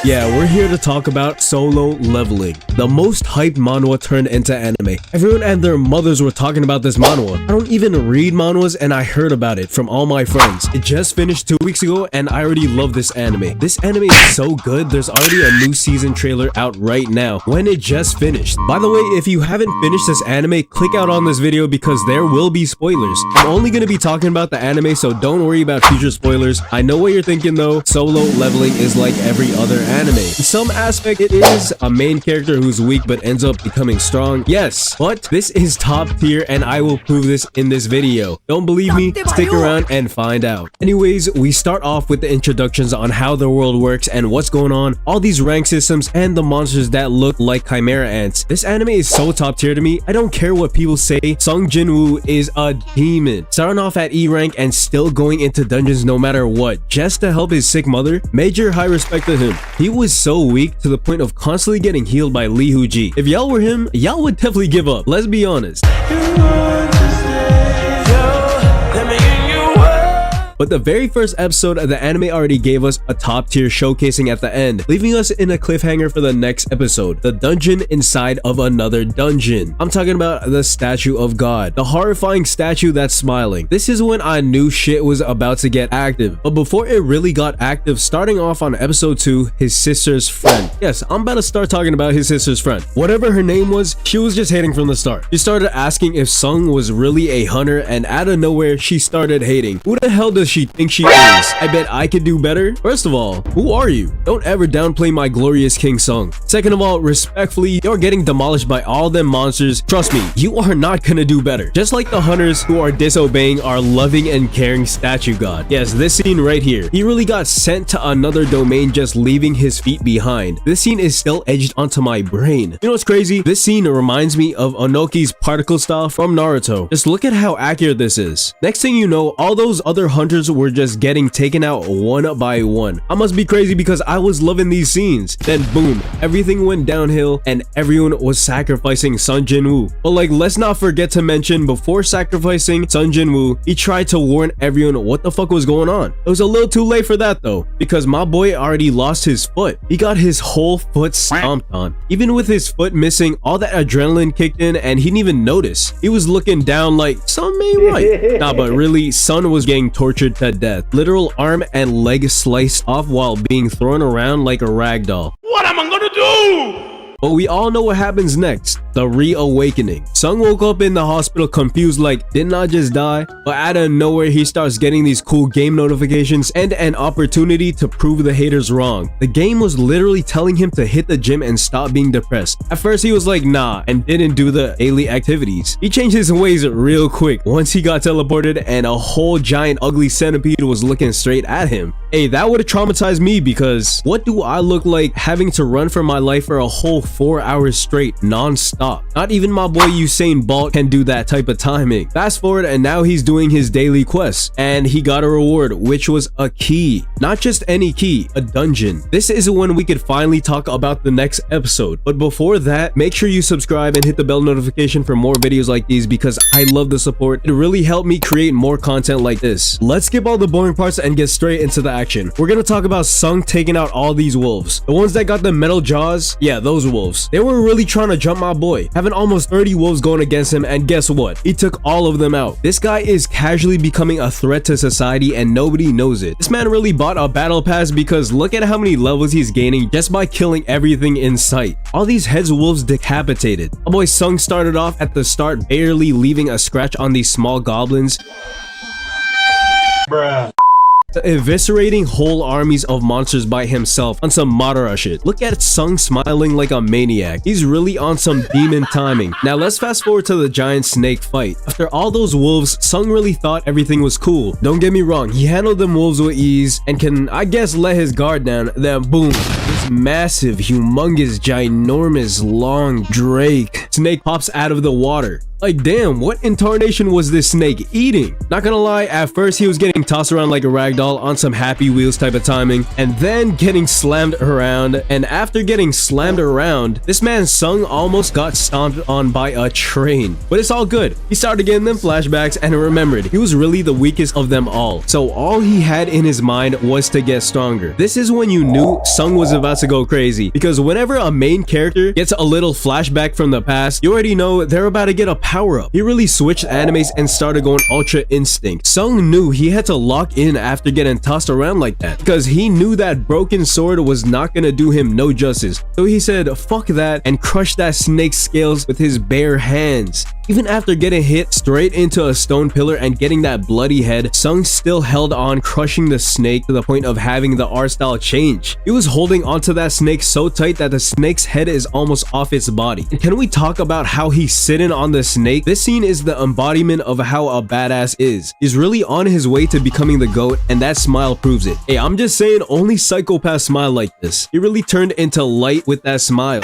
Yeah, we're here to talk about Solo Leveling, the most hyped manhwa turned into anime. Everyone and their mothers were talking about this manhwa. I don't even read manhwas and I heard about it from all my friends. It just finished 2 weeks ago and I already love this anime. This anime is so good, there's already a new season trailer out right now when it just finished. By the way, if you haven't finished this anime, click out on this video because there will be spoilers. I'm only going to be talking about the anime, so don't worry about future spoilers. I know what you're thinking though, Solo Leveling is like every other anime. In some aspect, it is a main character who's weak but ends up becoming strong. Yes, but this is top tier and I will prove this in this video. Don't believe me? Stick around and find out. Anyways, we start off with the introductions on how the world works and what's going on, all these rank systems and the monsters that look like chimera ants. This anime is so top tier to me. I don't care what people say, Sung Jin-woo is a demon. Starting off at E rank and still going into dungeons no matter what, just to help his sick mother. Major high respect to him. He was so weak to the point of constantly getting healed by Lee Hoo-ji. If y'all were him, y'all would definitely give up. Let's be honest. But the very first episode of the anime already gave us a top tier showcasing at the end, leaving us in a cliffhanger for the next episode, the dungeon inside of another dungeon. I'm talking about the statue of God, the horrifying statue that's smiling. This is when I knew shit was about to get active. But before it really got active, starting off on episode 2, his sister's friend. Yes, I'm about to start talking about his sister's friend. Whatever her name was, she was just hating from the start. She started asking if Sung was really a hunter and out of nowhere, she started hating. Who the hell does she think she is? I bet I could do better. First of all, who are you? Don't ever downplay my glorious King Sung. Second of all, respectfully, you're getting demolished by all them monsters. Trust me, you are not gonna do better. Just like the hunters who are disobeying our loving and caring statue god. Yes, this scene right here. He really got sent to another domain just leaving his feet behind. This scene is still edged onto my brain. You know what's crazy? This scene reminds me of Onoki's particle style from Naruto. Just look at how accurate this is. Next thing you know, all those other hunters were just getting taken out one by one. I must be crazy because I was loving these scenes. Then boom, everything went downhill and everyone was sacrificing Sung Jin-woo. But like, let's not forget to mention, before sacrificing Sung Jin-woo, he tried to warn everyone what the fuck was going on. It was a little too late for that though, because my boy already lost his foot. He got his whole foot stomped on. Even with his foot missing, all that adrenaline kicked in and he didn't even notice. He was looking down like, something ain't right. Nah, but really, Sun was getting tortured to death. Literal arm and leg sliced off while being thrown around like a rag doll. What am I gonna do? But we all know what happens next. The reawakening. Sung woke up in the hospital confused like, didn't I just die? But out of nowhere, he starts getting these cool game notifications and an opportunity to prove the haters wrong. The game was literally telling him to hit the gym and stop being depressed. At first, he was like, nah, and didn't do the daily activities. He changed his ways real quick once he got teleported and a whole giant ugly centipede was looking straight at him. Hey, that would have traumatized me because what do I look like having to run for my life for a whole 4 hours straight non-stop? Not even my boy Usain Bolt can do that type of timing. Fast forward and now he's doing his daily quests and he got a reward, which was a key. Not just any key, a dungeon. This is when we could finally talk about the next episode. But before that, make sure you subscribe and hit the bell notification for more videos like these because I love the support. It really helped me create more content like this. Let's skip all the boring parts and get straight into the action. We're gonna talk about Sung taking out all these wolves. The ones that got the metal jaws, yeah, those wolves. They were really trying to jump my boy, having almost 30 wolves going against him, and guess what? He took all of them out. This guy is casually becoming a threat to society and nobody knows it. This man really bought a battle pass because look at how many levels he's gaining just by killing everything in sight. All these heads wolves decapitated. My boy Sung started off at the start barely leaving a scratch on these small goblins. Bruh. Eviscerating whole armies of monsters by himself on some Madara shit. Look at Sung smiling like a maniac. He's really on some demon timing. Now let's fast forward to the giant snake fight. After all those wolves, Sung really thought everything was cool. Don't get me wrong, he handled them wolves with ease and can, I guess, let his guard down. Then boom, this massive, humongous, ginormous, long Drake snake pops out of the water. Like damn, what incarnation was this snake eating? Not gonna lie, at first he was getting tossed around like a rag doll on some Happy Wheels type of timing, and then getting slammed around, and after getting slammed around, this man Sung almost got stomped on by a train. But it's all good. He started getting them flashbacks and remembered he was really the weakest of them all. So all he had in his mind was to get stronger. This is when you knew Sung was about to go crazy, because whenever a main character gets a little flashback from the past, you already know they're about to get a power up. He really switched animes and started going Ultra Instinct. Sung knew he had to lock in after getting tossed around like that, because he knew that broken sword was not gonna do him no justice. So he said fuck that and crushed that snake's scales with his bare hands. Even after getting hit straight into a stone pillar and getting that bloody head, Sung still held on, crushing the snake to the point of having the art style change. He was holding onto that snake so tight that the snake's head is almost off its body. And can we talk about how he's sitting on the snake? This scene is the embodiment of how a badass is. He's really on his way to becoming the GOAT, and that smile proves it. Hey, I'm just saying, only psychopaths smile like this. He really turned into light with that smile.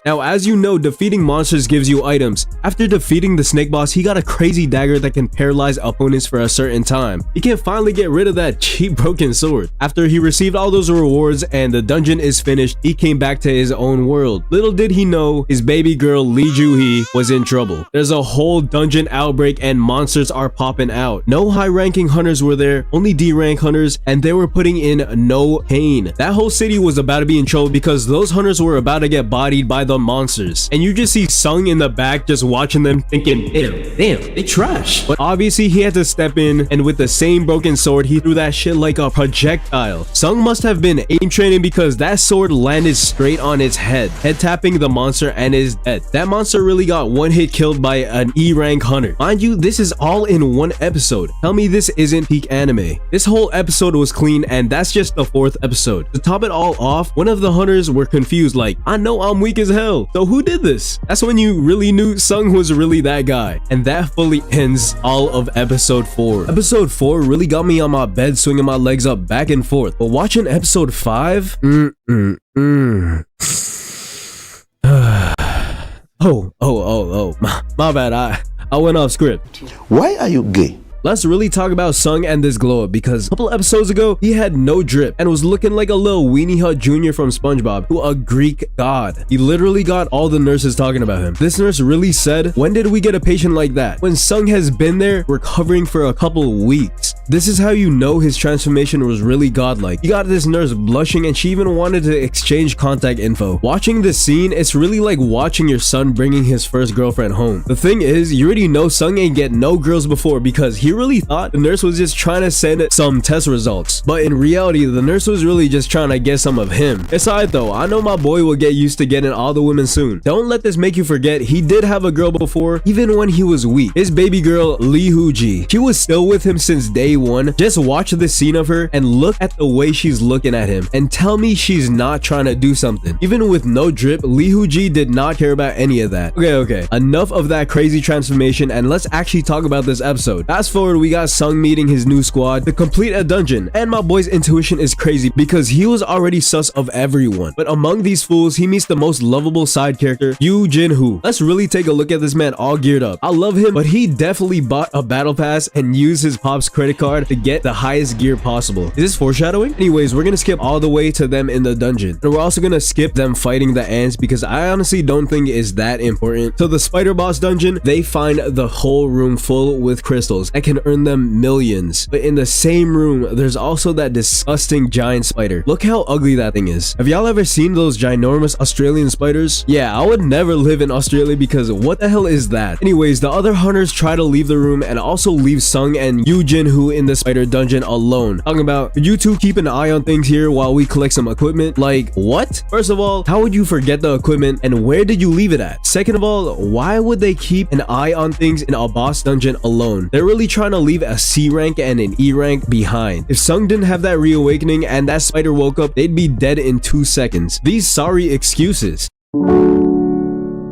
Now, as you know, defeating monsters gives you items. After defeating the snake boss, he got a crazy dagger that can paralyze opponents for a certain time. He can finally get rid of that cheap broken sword. After he received all those rewards and the dungeon is finished, he came back to his own world. Little did he know, his baby girl Lee Joo-hee was in trouble. There's a whole dungeon outbreak and monsters are popping out. No high-ranking hunters were there, only D-rank hunters, and they were putting in no pain. That whole city was about to be in trouble because those hunters were about to get bodied by the monsters, and you just see Sung in the back just watching them thinking, damn, they trash. But obviously he had to step in, and with the same broken sword, he threw that shit like a projectile. Sung must have been aim training because that sword landed straight on its head tapping the monster and is dead. That monster really got one hit killed by an E-rank hunter. Mind you, this is all in one episode. Tell me this isn't peak anime. This whole episode was clean, and that's just the 4th episode. To top it all off, one of the hunters were confused like, I know I'm weak as hell, so who did this? That's when you really knew Sung was really that guy. And that fully ends all of episode 4. Episode 4 really got me on my bed swinging my legs up back and forth. But watching episode 5, my bad, I went off script. Why are you gay? Let's really talk about Sung and this glow up, because a couple episodes ago, he had no drip and was looking like a little Weenie Hut Jr. from SpongeBob, who a Greek god. He literally got all the nurses talking about him. This nurse really said, when did we get a patient like that? When Sung has been there recovering for a couple weeks. This is how you know his transformation was really godlike. You got this nurse blushing and she even wanted to exchange contact info. Watching this scene, it's really like watching your son bringing his first girlfriend home. The thing is, you already know Sung ain't get no girls before because he really thought the nurse was just trying to send some test results. But in reality, the nurse was really just trying to get some of him. Aside though, I know my boy will get used to getting all the women soon. Don't let this make you forget he did have a girl before, even when he was weak. His baby girl, Lee Hoo-ji. She was still with him since day one. Just watch this scene of her and look at the way she's looking at him and tell me she's not trying to do something. Even with no drip, Lee Hoo-ji did not care about any of that. Okay, enough of that crazy transformation and let's actually talk about this episode. Fast forward, we got Sung meeting his new squad to complete a dungeon, and my boy's intuition is crazy because he was already sus of everyone. But among these fools, he meets the most lovable side character, Yoo Jin-hoo. Let's really take a look at this man all geared up. I love him, but he definitely bought a battle pass and used his pop's credit card to get the highest gear possible. Is this foreshadowing? Anyways, we're gonna skip all the way to them in the dungeon, and we're also gonna skip them fighting the ants because I honestly don't think it is that important. So the spider boss dungeon, they find the whole room full with crystals that can earn them millions. But in the same room, there's also that disgusting giant spider. Look how ugly that thing is. Have y'all ever seen those ginormous Australian spiders? Yeah, I would never live in Australia because what the hell is that? Anyways, the other hunters try to leave the room and also leave Sung and Yoo Jin-hoo in the spider dungeon alone. Talking about, could you two keep an eye on things here while we collect some equipment? Like, what? First of all, how would you forget the equipment and where did you leave it at? Second of all, why would they keep an eye on things in a boss dungeon alone? They're really trying to leave a C rank and an E rank behind. If Sung didn't have that reawakening and that spider woke up, they'd be dead in 2 seconds. These sorry excuses.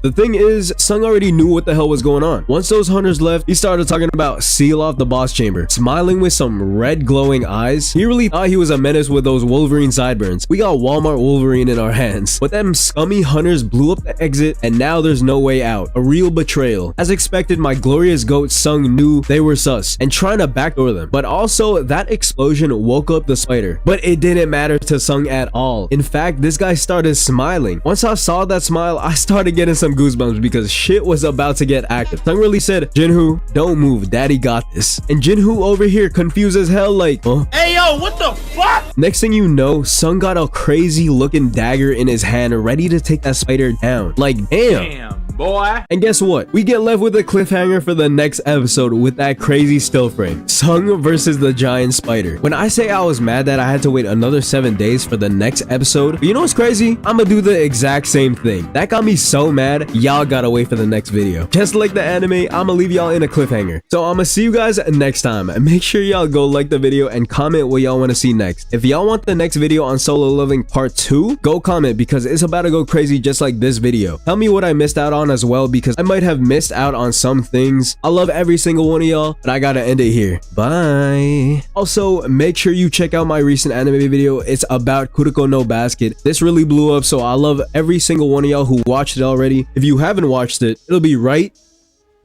The thing is, Sung already knew what the hell was going on. Once those hunters left, he started talking about seal off the boss chamber, smiling with some red glowing eyes. He really thought he was a menace with those Wolverine sideburns. We got Walmart Wolverine in our hands. But them scummy hunters blew up the exit, and now there's no way out. A real betrayal. As expected, my glorious goat Sung knew they were sus and trying to backdoor them. But also, that explosion woke up the spider. But it didn't matter to Sung at all. In fact, this guy started smiling. Once I saw that smile, I started getting some goosebumps because shit was about to get active. Sung really said, Jinhoo, don't move, daddy got this. And Jinhoo over here confused as hell like, huh? Hey yo, what the fuck? Next thing you know, Sung got a crazy looking dagger in his hand ready to take that spider down. Like, damn. Boy. And guess what? We get left with a cliffhanger for the next episode with that crazy still frame. Sung versus the giant spider. When I say I was mad that I had to wait another 7 days for the next episode, but you know what's crazy? I'ma do the exact same thing. That got me so mad, y'all gotta wait for the next video. Just like the anime, I'ma leave y'all in a cliffhanger. So I'ma see you guys next time. Make sure y'all go like the video and comment what y'all want to see next. If y'all want the next video on Solo Leveling Part 2, go comment because it's about to go crazy just like this video. Tell me what I missed out on as well because I might have missed out on some things. I love every single one of y'all, but I gotta end it here. Bye. Also, make sure you check out my recent anime video. It's about Kuroko no Basket. This really blew up, so I love every single one of y'all who watched it already. If you haven't watched it, it'll be right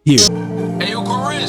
here. Hey yo, Corinne.